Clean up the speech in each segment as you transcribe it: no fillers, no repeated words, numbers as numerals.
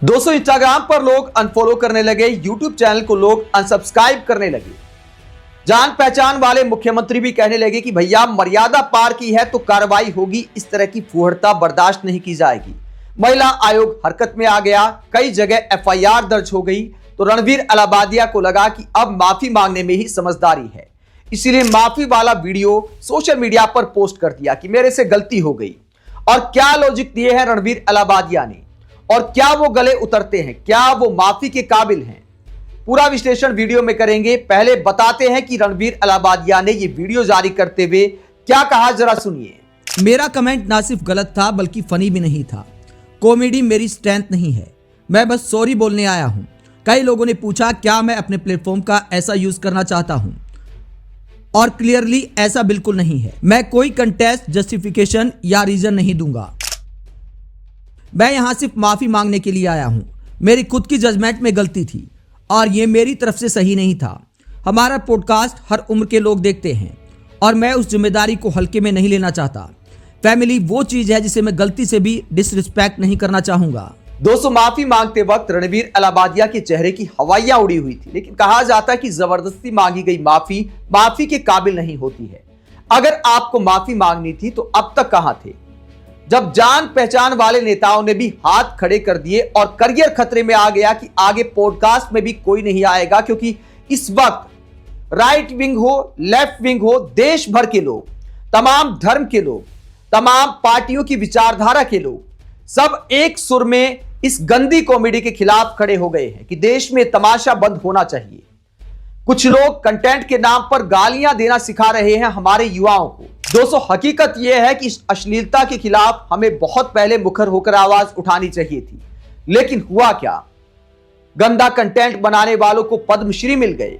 दोस्तों, इंस्टाग्राम पर लोग अनफॉलो करने लगे, यूट्यूब चैनल को लोग अनसब्सक्राइब करने लगे। जान पहचान वाले मुख्यमंत्री भी कहने लगे कि भैया मर्यादा पार की है तो कार्रवाई होगी, इस तरह की फूहड़ता बर्दाश्त नहीं की जाएगी। महिला आयोग हरकत में आ गया, कई जगह एफआईआर दर्ज हो गई। तो रणवीर अलाहाबादिया को लगा कि अब माफी मांगने में ही समझदारी है, इसीलिए माफी वाला वीडियो सोशल मीडिया पर पोस्ट कर दिया कि मेरे से गलती हो गई। और क्या लॉजिक दिए हैं रणवीर अलाहाबादिया ने, और क्या वो गले उतरते हैं, क्या वो माफी के काबिल हैं, पूरा विश्लेषण वीडियो में करेंगे। पहले बताते हैं कि रणवीर अलाहाबादिया ने ये वीडियो जारी करते हुए क्या कहा, जरा सुनिए। मेरा कमेंट ना सिर्फ गलत था बल्कि फनी भी नहीं था। कॉमेडी मेरी स्ट्रेंथ नहीं है, मैं बस सॉरी बोलने आया हूं। कई लोगों ने पूछा क्या मैं अपने प्लेटफॉर्म का ऐसा यूज करना चाहता हूं, और क्लियरली ऐसा बिल्कुल नहीं है। मैं कोई कंटेस्ट, जस्टिफिकेशन या रीजन नहीं दूंगा। मैं यहां सिर्फ माफी मांगने के लिए आया हूं। मेरी खुद की जजमेंट में गलती थी और ये मेरी तरफ से सही नहीं था। हमारा पॉडकास्ट हर उम्र के लोग देखते हैं और मैं उस जिम्मेदारी को हल्के में नहीं लेना चाहता। फैमिली वो चीज है जिसे मैं गलती से भी डिसरिस्पेक्ट नहीं करना चाहूंगा। दोस्तों, माफी मांगते वक्त रणवीर अलाहाबादिया के चेहरे की हवाइयां उड़ी हुई थी, लेकिन कहा जाता है कि जबरदस्ती मांगी गई माफी के काबिल नहीं होती है। अगर आपको माफी मांगनी थी तो अब तक कहां थे, जब जान पहचान वाले नेताओं ने भी हाथ खड़े कर दिए और करियर खतरे में आ गया कि आगे पॉडकास्ट में भी कोई नहीं आएगा, क्योंकि इस वक्त राइट विंग हो, लेफ्ट विंग हो, देश भर के लोग, तमाम धर्म के लोग, तमाम पार्टियों की विचारधारा के लोग सब एक सुर में इस गंदी कॉमेडी के खिलाफ खड़े हो गए हैं कि देश में तमाशा बंद होना चाहिए। कुछ लोग कंटेंट के नाम पर गालियां देना सिखा रहे हैं हमारे युवाओं को। दोस्तों, हकीकत यह है कि इस अश्लीलता के खिलाफ हमें बहुत पहले मुखर होकर आवाज उठानी चाहिए थी, लेकिन हुआ क्या, गंदा कंटेंट बनाने वालों को पद्मश्री मिल गए,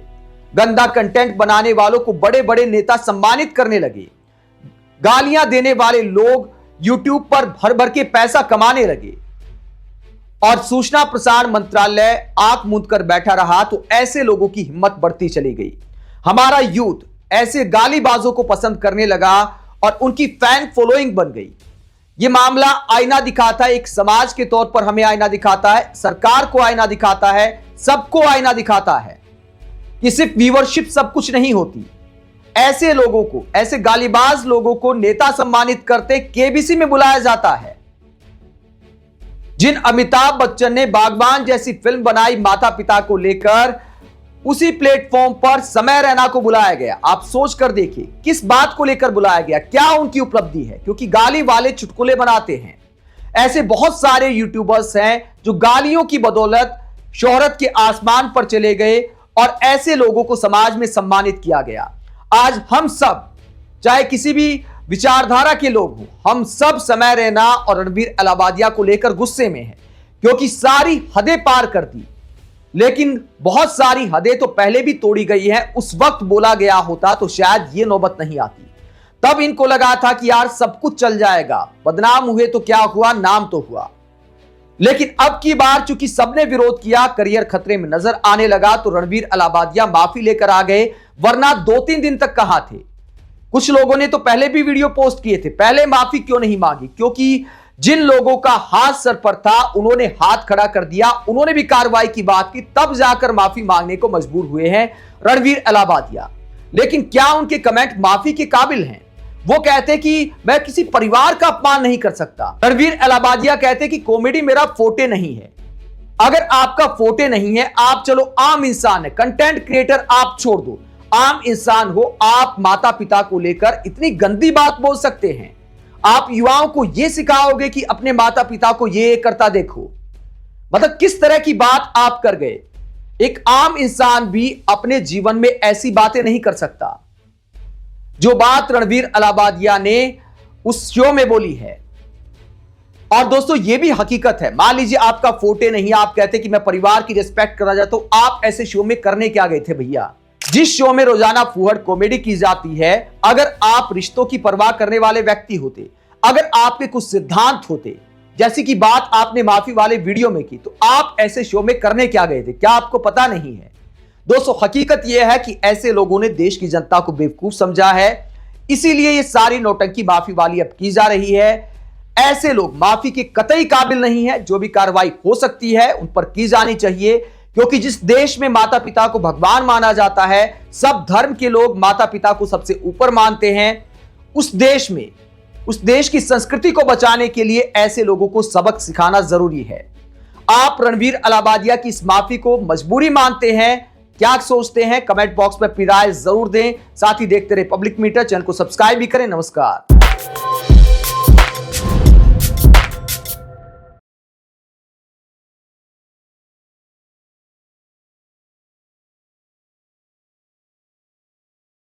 गंदा कंटेंट बनाने वालों को बड़े बड़े नेता सम्मानित करने लगे, गालियां देने वाले लोग यूट्यूब पर भर भर के पैसा कमाने लगे, और सूचना प्रसारण मंत्रालय आंख मूंद कर बैठा रहा तो ऐसे लोगों की हिम्मत बढ़ती चली गई। हमारा यूथ ऐसे गालीबाजों को पसंद करने लगा और उनकी फैन फॉलोइंग बन गई। यह मामला आईना दिखाता है, एक समाज के तौर पर हमें आईना दिखाता है, सरकार को आईना दिखाता है, सबको आईना दिखाता है कि सिर्फ व्यूअरशिप सब कुछ नहीं होती। ऐसे लोगों को, ऐसे गालीबाज लोगों को नेता सम्मानित करते केबीसी में बुलाया जाता है। जिन अमिताभ बच्चन ने बागबान जैसी फिल्म बनाई माता पिता को लेकर, उसी प्लेटफॉर्म पर समय रैना को बुलाया गया। आप सोच कर देखिए किस बात को लेकर बुलाया गया, क्या उनकी उपलब्धि है, क्योंकि गाली वाले चुटकुले बनाते हैं। ऐसे बहुत सारे यूट्यूबर्स हैं जो गालियों की बदौलत शोहरत के आसमान पर चले गए और ऐसे लोगों को समाज में सम्मानित किया गया। आज हम सब, चाहे किसी भी विचारधारा के लोग हों, हम सब समय रैना और रणवीर अलाहाबादिया को लेकर गुस्से में हैं, क्योंकि सारी हदें पार कर दी। लेकिन बहुत सारी हदें तो पहले भी तोड़ी गई हैं, उस वक्त बोला गया होता तो शायद ये नौबत नहीं आती। तब इनको लगा था कि यार सब कुछ चल जाएगा, बदनाम हुए तो क्या हुआ, नाम तो हुआ। लेकिन अब की बार चूंकि सबने विरोध किया, करियर खतरे में नजर आने लगा, तो रणवीर अलाहाबादिया माफी लेकर आ गए, वरना 2-3 दिन तक कहां थे। कुछ लोगों ने तो पहले भी वीडियो पोस्ट किए थे, पहले माफी क्यों नहीं मांगी, क्योंकि जिन लोगों का हाथ सर पर था उन्होंने हाथ खड़ा कर दिया, उन्होंने भी कार्रवाई की बात की, तब जाकर माफी मांगने को मजबूर हुए हैं रणवीर अलाहाबादिया। लेकिन क्या उनके कमेंट माफी के काबिल हैं? वो कहते कि मैं किसी परिवार का अपमान नहीं कर सकता। रणवीर अलाहाबादिया कहते कि कॉमेडी मेरा फोटे नहीं है। अगर आपका फोटे नहीं है, आप चलो आम इंसान है, कंटेंट क्रिएटर आप छोड़ दो, आम इंसान हो, आप माता पिता को लेकर इतनी गंदी बात बोल सकते हैं? आप युवाओं को यह सिखाओगे कि अपने माता पिता को ये करता देखो? मतलब किस तरह की बात आप कर गए। एक आम इंसान भी अपने जीवन में ऐसी बातें नहीं कर सकता जो बात रणवीर अलाहाबादिया ने उस शो में बोली है। और दोस्तों, यह भी हकीकत है, मान लीजिए आपका फोटे नहीं, आप कहते कि मैं परिवार की रिस्पेक्ट करना चाहता हूं, आप ऐसे शो में करने क्या गए थे भैया? जिस शो में रोजाना फूहड़ कॉमेडी की जाती है, अगर आप रिश्तों की परवाह करने वाले व्यक्ति होते, अगर आपके कुछ सिद्धांत होते, जैसी की बात आपने माफी वाले वीडियो में की, तो आप ऐसे शो में करने क्या गए थे? क्या आपको पता नहीं है? दोस्तों, हकीकत यह है कि ऐसे लोगों ने देश की जनता को बेवकूफ समझा है, इसीलिए ये सारी नौटंकी माफी वाली अब की जा रही है। ऐसे लोग माफी के कतई काबिल नहीं है। जो भी कार्रवाई हो सकती है उन पर की जानी चाहिए, क्योंकि जिस देश में माता पिता को भगवान माना जाता है, सब धर्म के लोग माता पिता को सबसे ऊपर मानते हैं, उस देश की संस्कृति को बचाने के लिए ऐसे लोगों को सबक सिखाना जरूरी है। आप रणवीर अलाहाबादिया की इस माफी को मजबूरी मानते हैं? क्या सोचते हैं? कमेंट बॉक्स में अपनी राय जरूर दें। साथ ही देखते रहे पब्लिक मीटर। चैनल को सब्सक्राइब भी करें। नमस्कार।